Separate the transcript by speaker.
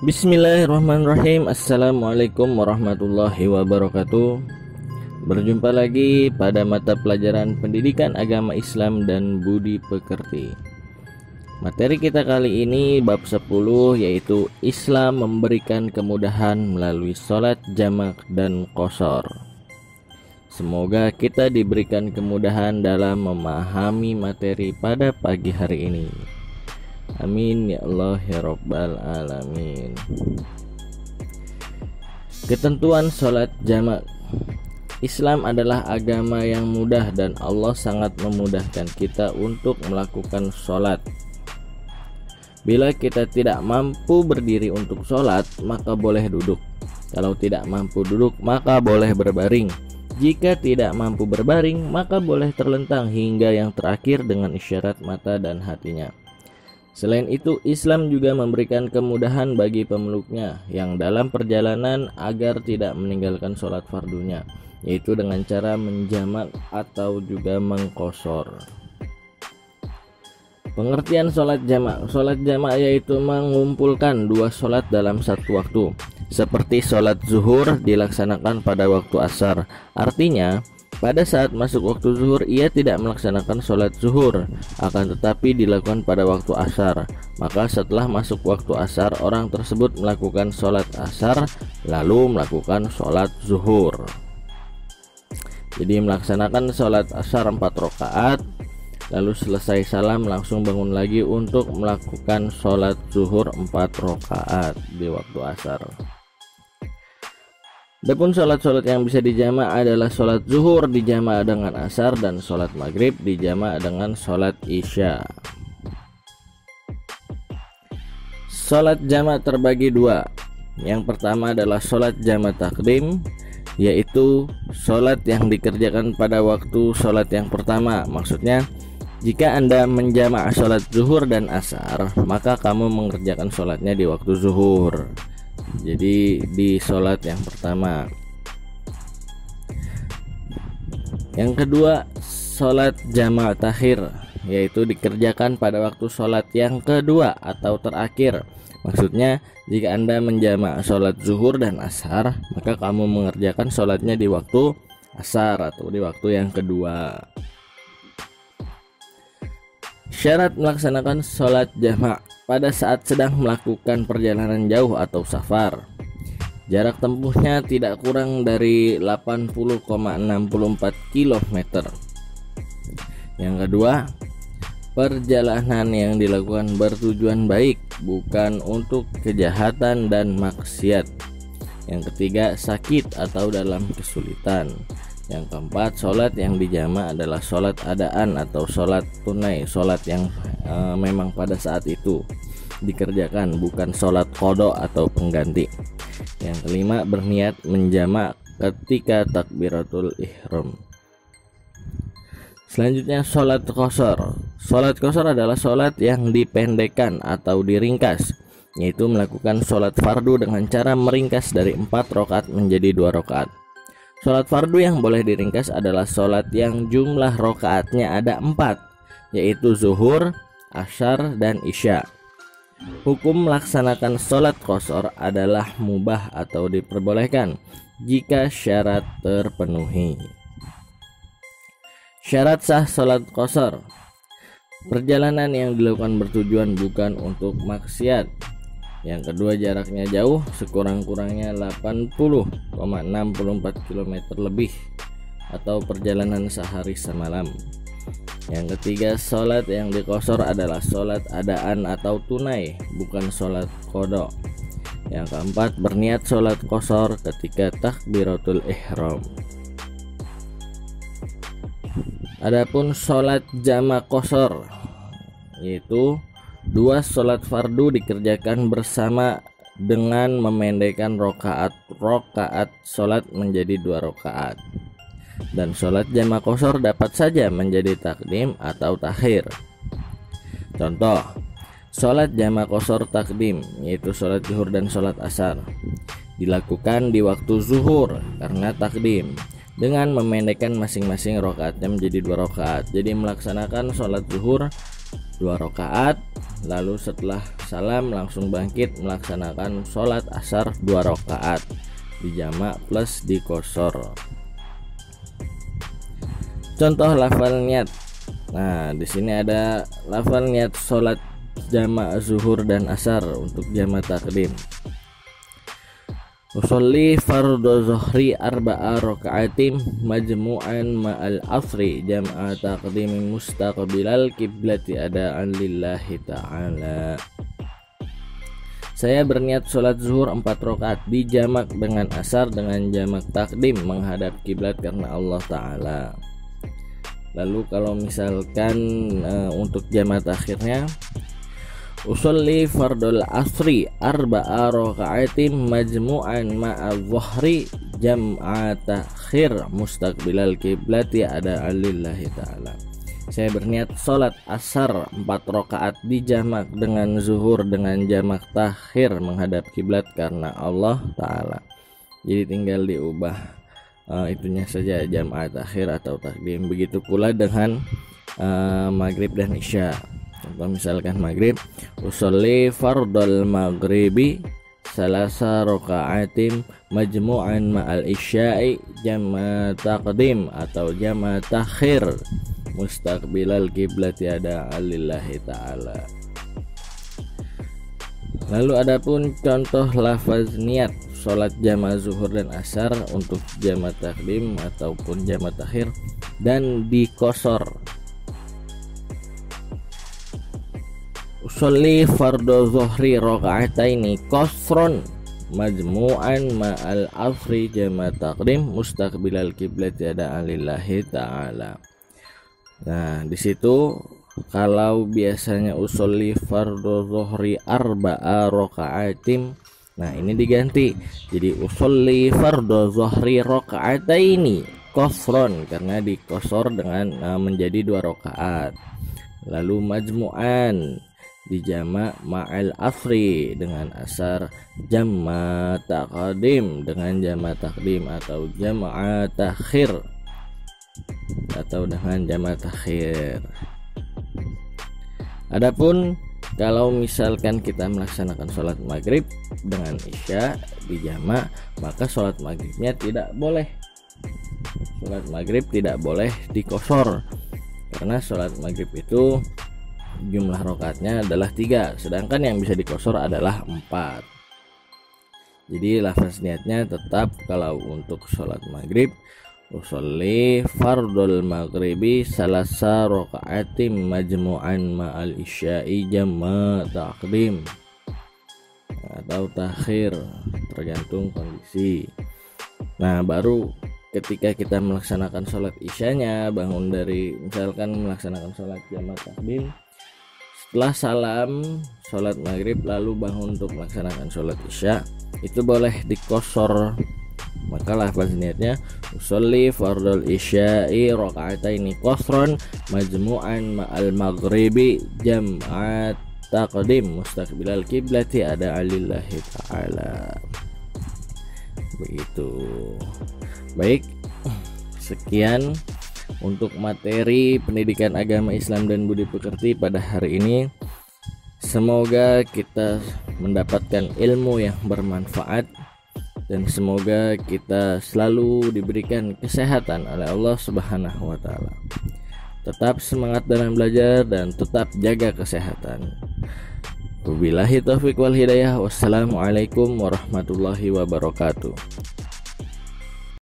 Speaker 1: Bismillahirrahmanirrahim. Assalamualaikum warahmatullahi wabarakatuh. Berjumpa lagi pada mata pelajaran Pendidikan Agama Islam dan Budi Pekerti. Materi kita kali ini bab 10, yaitu Islam memberikan kemudahan melalui sholat jamak dan qashar. Semoga kita diberikan kemudahan dalam memahami materi pada pagi hari ini. Amin ya Allah ya Rabbal Alamin. Ketentuan sholat jamak. Islam adalah agama yang mudah dan Allah sangat memudahkan kita untuk melakukan sholat. Bila kita tidak mampu berdiri untuk sholat, maka boleh duduk. Kalau tidak mampu duduk, maka boleh berbaring. Jika tidak mampu berbaring, maka boleh terlentang hingga yang terakhir dengan isyarat mata dan hatinya. Selain itu, Islam juga memberikan kemudahan bagi pemeluknya yang dalam perjalanan agar tidak meninggalkan sholat fardunya, yaitu dengan cara menjamak atau juga mengqashar. Pengertian sholat jamak. Sholat jamak yaitu mengumpulkan dua sholat dalam satu waktu, seperti sholat zuhur dilaksanakan pada waktu asar. Artinya, pada saat masuk waktu zuhur, ia tidak melaksanakan sholat zuhur, akan tetapi dilakukan pada waktu asar. Maka setelah masuk waktu asar, orang tersebut melakukan sholat asar, lalu melakukan sholat zuhur. Jadi melaksanakan sholat asar 4 rakaat, lalu selesai salam langsung bangun lagi untuk melakukan sholat zuhur 4 rakaat di waktu asar. Adapun sholat-sholat yang bisa dijamak adalah sholat zuhur dijamak dengan asar dan sholat maghrib dijamak dengan sholat isya. Sholat jamak terbagi dua. Yang pertama adalah sholat jamak takdim, yaitu sholat yang dikerjakan pada waktu sholat yang pertama. Maksudnya, jika Anda menjamak sholat zuhur dan asar, maka kamu mengerjakan sholatnya di waktu zuhur. Jadi di sholat yang pertama. Yang kedua, sholat jamak takhir, yaitu dikerjakan pada waktu sholat yang kedua atau terakhir. Maksudnya, jika Anda menjamak sholat zuhur dan asar, maka kamu mengerjakan sholatnya di waktu asar atau di waktu yang kedua. Syarat melaksanakan sholat jamak pada saat sedang melakukan perjalanan jauh atau safar. Jarak tempuhnya tidak kurang dari 80,64 km. Yang kedua, perjalanan yang dilakukan bertujuan baik, bukan untuk kejahatan dan maksiat. Yang ketiga, sakit atau dalam kesulitan. Yang keempat, sholat yang dijamak adalah sholat adaan atau sholat tunai, sholat yang memang pada saat itu dikerjakan, bukan sholat qadha atau pengganti. Yang kelima, berniat menjamak ketika takbiratul ihram. Selanjutnya, sholat qashar. Sholat qashar adalah sholat yang dipendekkan atau diringkas, yaitu melakukan sholat fardu dengan cara meringkas dari 4 rakaat menjadi 2 rakaat. Sholat fardu yang boleh diringkas adalah sholat yang jumlah rakaatnya ada 4, yaitu zuhur, asar, dan isya. Hukum melaksanakan sholat qashar adalah mubah atau diperbolehkan jika syarat terpenuhi. Syarat sah sholat qashar. Perjalanan yang dilakukan bertujuan bukan untuk maksiat. Yang kedua, jaraknya jauh, sekurang-kurangnya 80,64 km lebih atau perjalanan sehari semalam. Yang ketiga, sholat yang diqashar adalah sholat adaan atau tunai, bukan sholat qadha. Yang keempat, berniat sholat qashar ketika takbiratul ihram. Adapun sholat jamak qashar, yaitu 2 sholat fardu dikerjakan bersama dengan memendekkan rakaat sholat menjadi 2 rakaat. Dan sholat jamak qashar dapat saja menjadi takdim atau takhir. Contoh, sholat jamak qashar takdim, yaitu sholat zuhur dan sholat asar, dilakukan di waktu zuhur karena takdim, dengan memendekkan masing-masing rakaatnya menjadi 2 rakaat. Jadi melaksanakan sholat zuhur 2 rakaat, lalu setelah salam langsung bangkit melaksanakan sholat asar 2 rakaat dijamak plus dikosor. Contoh lafal niat. Nah, di sini ada lafal niat sholat jamak zuhur dan asar untuk jamak takdim. Usolli fardhu zuhri arba'a raka'atin majmu'an ma'al asri jam'a taqdimin mustaqbilal kiblati ada'an lillahi ta'ala. Saya berniat sholat zuhur 4 rakaat dijamak dengan asar dengan jamak takdim menghadap kiblat karena Allah Ta'ala. Lalu kalau misalkan untuk jamak akhirnya, usolli fardul asri arba'a raka'atin majmu'an ma'a dhuhri jam'a takhir mustaqbilal kiblati ada lillahi ta'ala. Saya berniat sholat asar 4 rakaat dijamak dengan zuhur dengan jamak takhir menghadap kiblat karena Allah Ta'ala. Jadi tinggal diubah itunya saja, jam'a takhir atau takdim. Begitu pula dengan maghrib dan isya. Contoh misalkan maghrib, usolli fardal maghribi salasa raka'atin majmu'an ma'al isya'i jam'a taqdim atau jam'a takhir mustaqbilal kiblati ada lillahi ta'ala. Lalu adapun contoh lafaz niat sholat jamak zuhur dan asar untuk jamak takdim ataupun jamak takhir dan dikosor. Usolli fardhu zuhri raka'ataini qasron majmu'an ma'al asri jamak takdim mustaqbilal kiblati ada lillahi ta'ala. Nah, di situ kalau biasanya usolli fardhu zuhri arba'a raka'atin, nah ini diganti jadi usolli fardhu zuhri raka'ataini qasron karena dikosor dengan menjadi 2 rakaat. Lalu majmu'an dijamak ma'al asri dengan asar, jamma taqdim dengan jamak takdim atau jamak takhir atau dengan jamak takhir. Adapun kalau misalkan kita melaksanakan sholat maghrib dengan isya dijamak, maka sholat maghribnya tidak boleh. Sholat maghrib tidak boleh dikosor karena sholat maghrib itu jumlah rakaatnya adalah 3, sedangkan yang bisa dikosor adalah 4. Jadi lafaz niatnya tetap kalau untuk sholat maghrib usolli fardul maghribi salasa raka'atin majmu'an ma'al isya'i jamma taqdim atau takhir tergantung kondisi. Nah, baru ketika kita melaksanakan sholat isyanya, bangun dari misalkan melaksanakan sholat jamak takdim, setelah salam sholat maghrib lalu bangun untuk melaksanakan sholat isya, itu boleh dikosor. Maka lafaz niatnya usolli fardul isya'i raka'ataini qasron majmu'an ma'al maghribi jam'at taqdim mustaqbilal kiblati ada lillahi ta'ala. Begitu. Baik, sekian untuk materi pendidikan agama Islam dan budi pekerti pada hari ini. Semoga kita mendapatkan ilmu yang bermanfaat dan semoga kita selalu diberikan kesehatan oleh Allah Subhanahu wa taala. Tetap semangat dalam belajar dan tetap jaga kesehatan. Wabillahi taufiq wal hidayah. Wassalamualaikum warahmatullahi wabarakatuh.